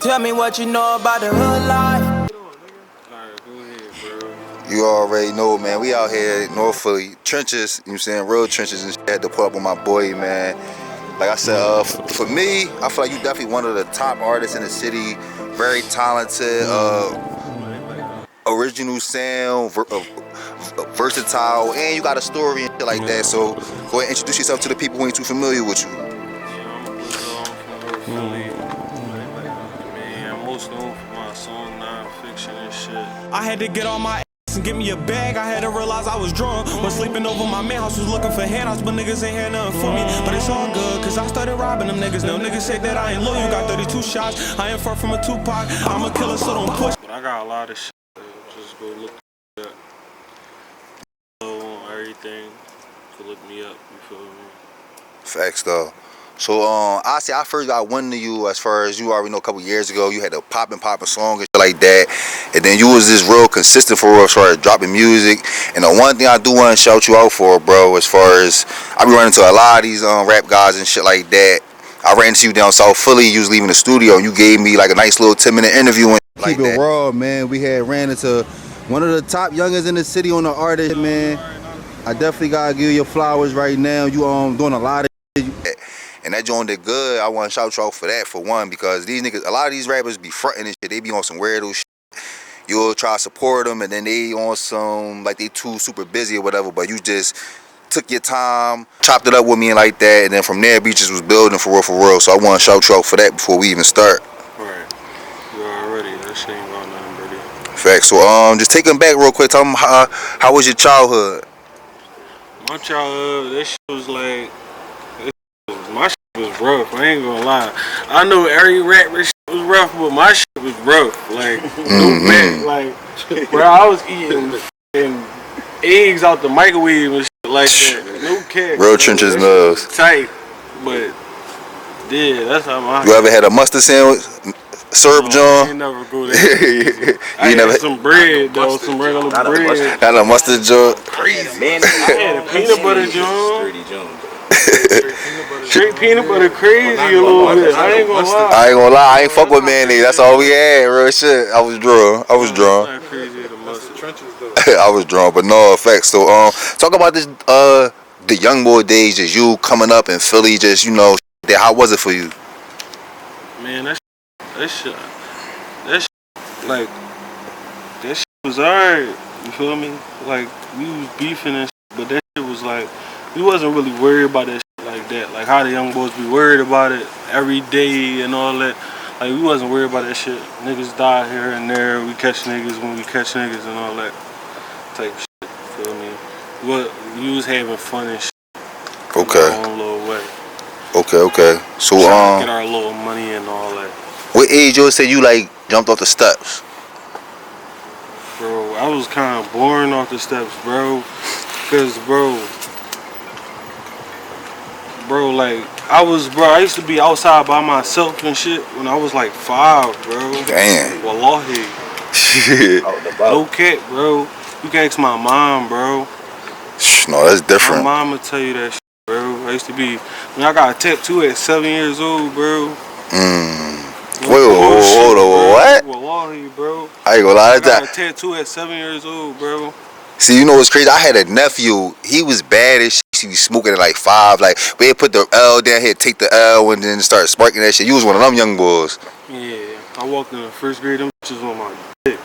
Tell me what you know about the hood life. Alright, go ahead, bro. You already know, man. We out here in North Philly. Trenches, you know what I'm saying? Real trenches and shit. Had to pull up with my boy, man. Like I said, for me, I feel like you definitely one of the top artists in the city. Very talented, original sound, versatile, and you got a story and shit like that. So go ahead and introduce yourself to the people who ain't too familiar with you. Yeah, I'm Blizzo. I'm from North Philly. Man, I'm most known for my song non-fiction and shit. I had to get on my ass and get me a bag. I had to realize I was drunk. Was sleeping over my man house, was looking for handouts, but niggas ain't had nothing for me. But it's all good, cause I started robbing them niggas. No niggas say that I ain't loyal. Got 32 shots. I ain't far from a Tupac. I'm a killer, so don't push. But I got a lot of shit. Just go look at everything. To look me up, you feel me? Facts though. So I say I first got one to you as far as you already know a couple years ago. You had a poppin' song and shit like that, and then you was just real consistent for real as far as dropping music. And the one thing I do want to shout you out for, bro, as far as I be running into a lot of these rap guys and shit like that. I ran into you down South Philly. You was leaving the studio, and you gave me like a nice little 10-minute interview and shit like that. Keep it raw, man. We had ran into one of the top youngers in the city on the artist, man. I definitely gotta give you your flowers right now. You doing a lot of shit. And that joint did good. I want to shout you out for that, for one, because these niggas, a lot of these rappers be fronting and shit. They be on some weirdo shit. You'll try to support them, and then they on some, like they too super busy or whatever, but you just took your time, chopped it up with me and like that, and then from there, we just was building for real. So I want to shout you out for that before we even start. Right. You already. That shit ain't about nothing, buddy. Facts. So just take them back real quick. Tell them how was your childhood? My childhood, that shit was like, my shit was rough. I ain't gonna lie. I know every rapper shit was rough, but my shit was rough. Like, no back. Like, bro, I was eating eggs out the microwave and shit like that. No cap. Real trenches nose. Tight, but yeah, that's how my. You ever had a mustard sandwich? Syrup, John? I ain't never go there. I had some bread though, some regular bread. Not a mustard joint. Crazy. Man, I had a peanut butter joint. Straight peanut butter crazy a little bit. I ain't gonna lie. I ain't fuck with mayonnaise. That's all we had, real shit. I was drawn. I was drawn, but no effects. So talk about this the young boy days, just you coming up in Philly, just how was it for you? Man, that shit was alright. You feel me? Like we was beefing and shit, but that shit was like we wasn't really worried about that shit like that. Like how the young boys be worried about it every day and all that. Like we wasn't worried about that shit. Niggas die here and there. We catch niggas when we catch niggas and all that type of shit. You feel me? We was having fun and shit. Okay. In our own little way. Okay. So get our little money and all that. What age you say you like jumped off the steps? Bro, I was kind of born off the steps, bro. Cause bro, like I used to be outside by myself and shit when I was like 5, bro. Damn. Wallahi. Shit. No cat, bro. You can ask my mom, bro. No, that's different. My mom will tell you that shit, bro. I used to be, when I got a tattoo at 7 years old, bro. Hold on, what? Wallahi, bro. I ain't gonna lie. I got a tattoo at 7 years old, bro. See, you know what's crazy? I had a nephew. He was bad as shit. He was smoking at like 5. Like, we had put the L down here, take the L, and then start sparking that shit. You was one of them young boys. Yeah, I walked in the first grade. Them bitches on my dick.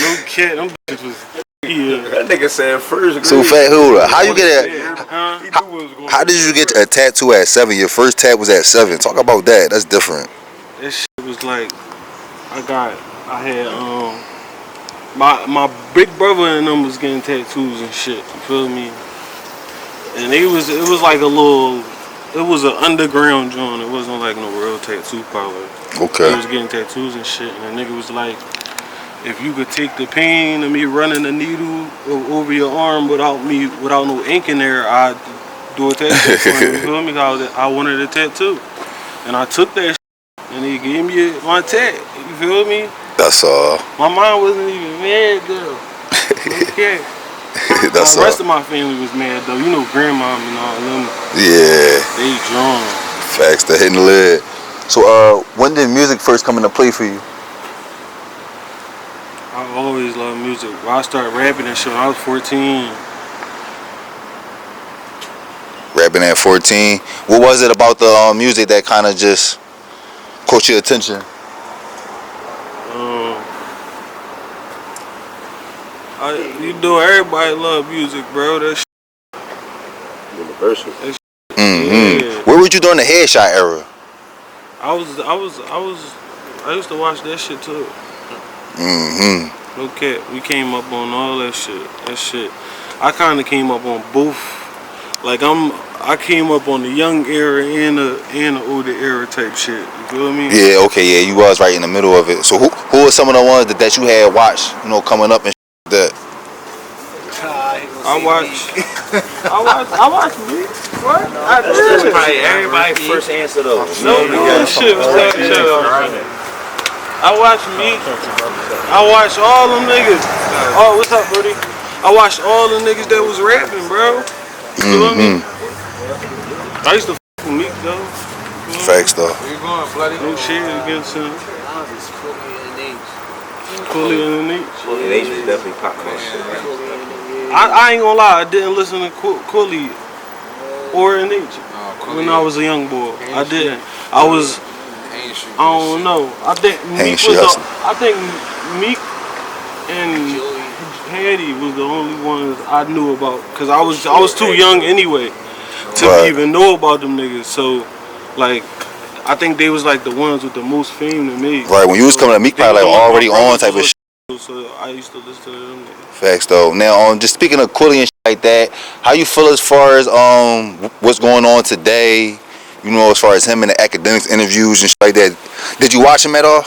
No cat. Them bitches was. Yeah. That nigga said first grade. So fat, how you get how did you get a tattoo at 7? Your first tat was at 7. Talk about that. That's different. That shit was like, I had my big brother and them was getting tattoos and shit. You feel me? And it was like it was an underground joint. It wasn't like no real tattoo parlor. Okay. He was getting tattoos and shit, and the nigga was like, if you could take the pain of me running the needle over your arm without no ink in there, I'd do a tattoo for you. You feel me? I wanted a tattoo, and I took that shit, and he gave me my tat. You feel me? That's all. My mom wasn't even mad though. Okay. That's the rest of my family was mad though. You know, grandmom and all them. Yeah. They drawn. Facts. The hitting the lid. So when did music first come into play for you? I always loved music. When I started rapping and shit when I was 14. Rapping at 14. What was it about the music that kind of just caught your attention? You know, everybody love music, bro. That's Universal. yeah. Where were you during the Headshot era? I used to watch that shit too. No cap. We came up on all that shit. I kind of came up on both. Like I came up on the young era and the older era type shit. You feel me? Yeah, okay, yeah, you was right in the middle of it. So who were some of the ones that you had watched, you know, coming up and shit like that? I watch Meek. What? I did. Everybody first answer though. No bullshit. I watch Meek. I watch all them niggas. Oh, what's up, buddy? I watched all the niggas that was rapping, bro. You feel me? I used to f with Meek though. Facts though. Where you going, bloody? No shit against him. Cooley and H was definitely popping that shit. I ain't gonna lie, I didn't listen to Cooley or NH when I was a young boy. I didn't. I don't know. I think Meek and Hattie was the only ones I knew about, cause I was too young anyway to even know about them niggas. So like, I think they was like the ones with the most fame to me. Right, when you was coming up, Meek probably like already on type of shit. So I used to listen to them niggas. Facts though. Now, just speaking of Cooley and shit like that, how you feel as far as what's going on today? You know, as far as him in the academics interviews and shit like that. Did you watch him at all?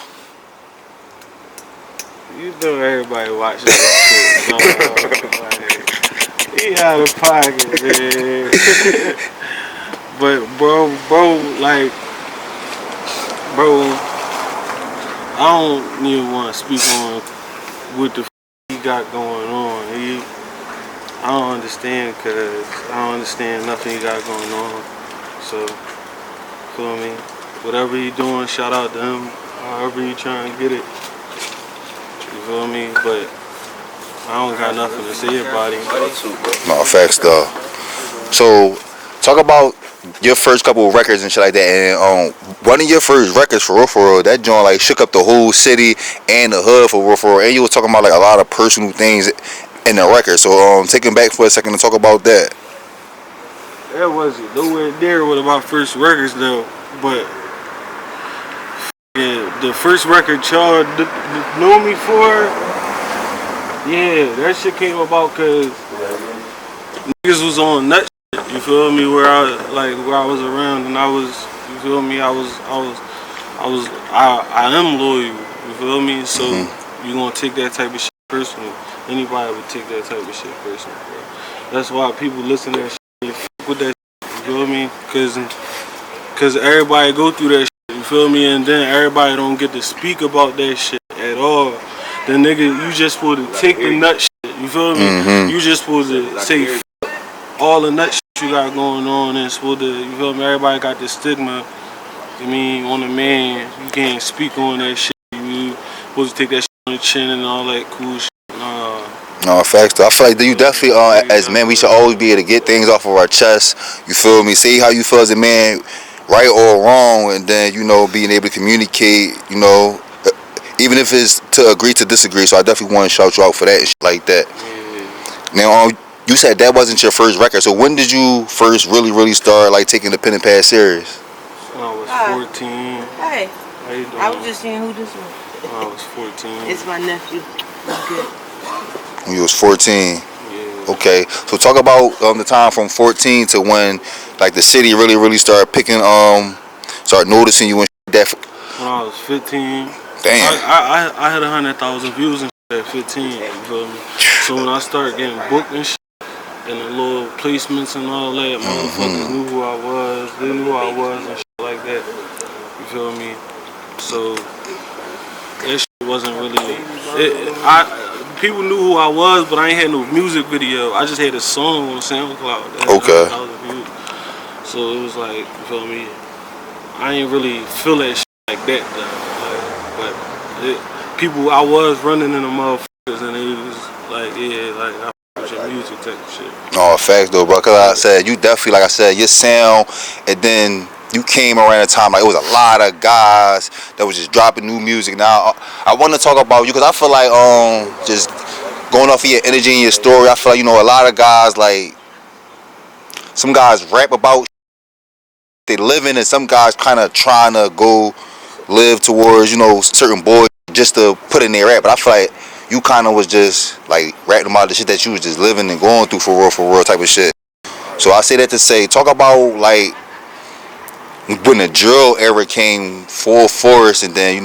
You know everybody watching that shit. He out of pocket, man. But bro, I don't even want to speak on what the he got going on. I don't understand, cause I don't understand nothing he got going on. So, feel me? Whatever he doing, shout out to him. However he trying to get it. You feel me? But I don't got nothing to say about him. No, facts though. So, talk about your first couple of records and shit like that. And one of your first records for real, that joint like shook up the whole city and the hood for real. And you was talking about like a lot of personal things in the record. So take him back for a second to talk about that. That wasn't nowhere near one of my first records though. But yeah, the first record y'all know me for, yeah, that shit came about cause niggas was on nut. You feel me? Where I was around, and I was, you feel me? I am loyal. You feel me? So you gonna take that type of shit personal. Anybody would take that type of shit personal, bro. That's why people listen to that shit and fuck with that shit. You feel me? Cause everybody go through that shit. You feel me? And then everybody don't get to speak about that shit at all. The nigga, you just supposed to take the nut shit. You feel me? You just supposed to say all the nut shit you got going on, and supposed to, you feel me? Everybody got this stigma. I mean, on a man, you can't speak on that shit. You supposed to take that shit on the chin and all that cool shit. No, facts though. I feel like you definitely, as men, we should always be able to get things off of our chest. You feel me? Say how you feel as a man, right or wrong, and then, you know, being able to communicate, you know, even if it's to agree to disagree. So I definitely want to shout you out for that and shit like that. Now, you said that wasn't your first record, so when did you first really start like taking the pen and pad serious? When I was 14. Hey, How you doing? I was just seeing who this was. When I was 14. It's my nephew. He's good. When you was 14. Yeah. Okay, so talk about the time from 14 to when like the city really started picking, start noticing you and that. When I was 15. Damn. I had 100,000 views and shit at 15. You feel me? So when I started getting booked and shit, and the little placements and all that, motherfuckers knew who I was. They knew who I was and shit like that. You feel me? So that shit wasn't really. People knew who I was, but I ain't had no music video. I just had a song on SoundCloud. That had 100,000 views. So it was like, you feel me? I ain't really feel that shit like that though. Like, but people, I was running in the motherfuckers, and it was like, yeah, like I fuck with your music type of shit. No, facts though, bro. Cause I said you definitely, like I said, your sound, and then you came around a time like it was a lot of guys that was just dropping new music. Now I want to talk about you because I feel like just going off of your energy and your story, I feel like a lot of guys, like some guys rap about they living, and some guys kind of trying to go live towards certain boys just to put in their rap. But I feel like you kind of was just like rapping about the shit that you was just living and going through for real type of shit. So I say that to say, talk about like when the drill era came full force, and then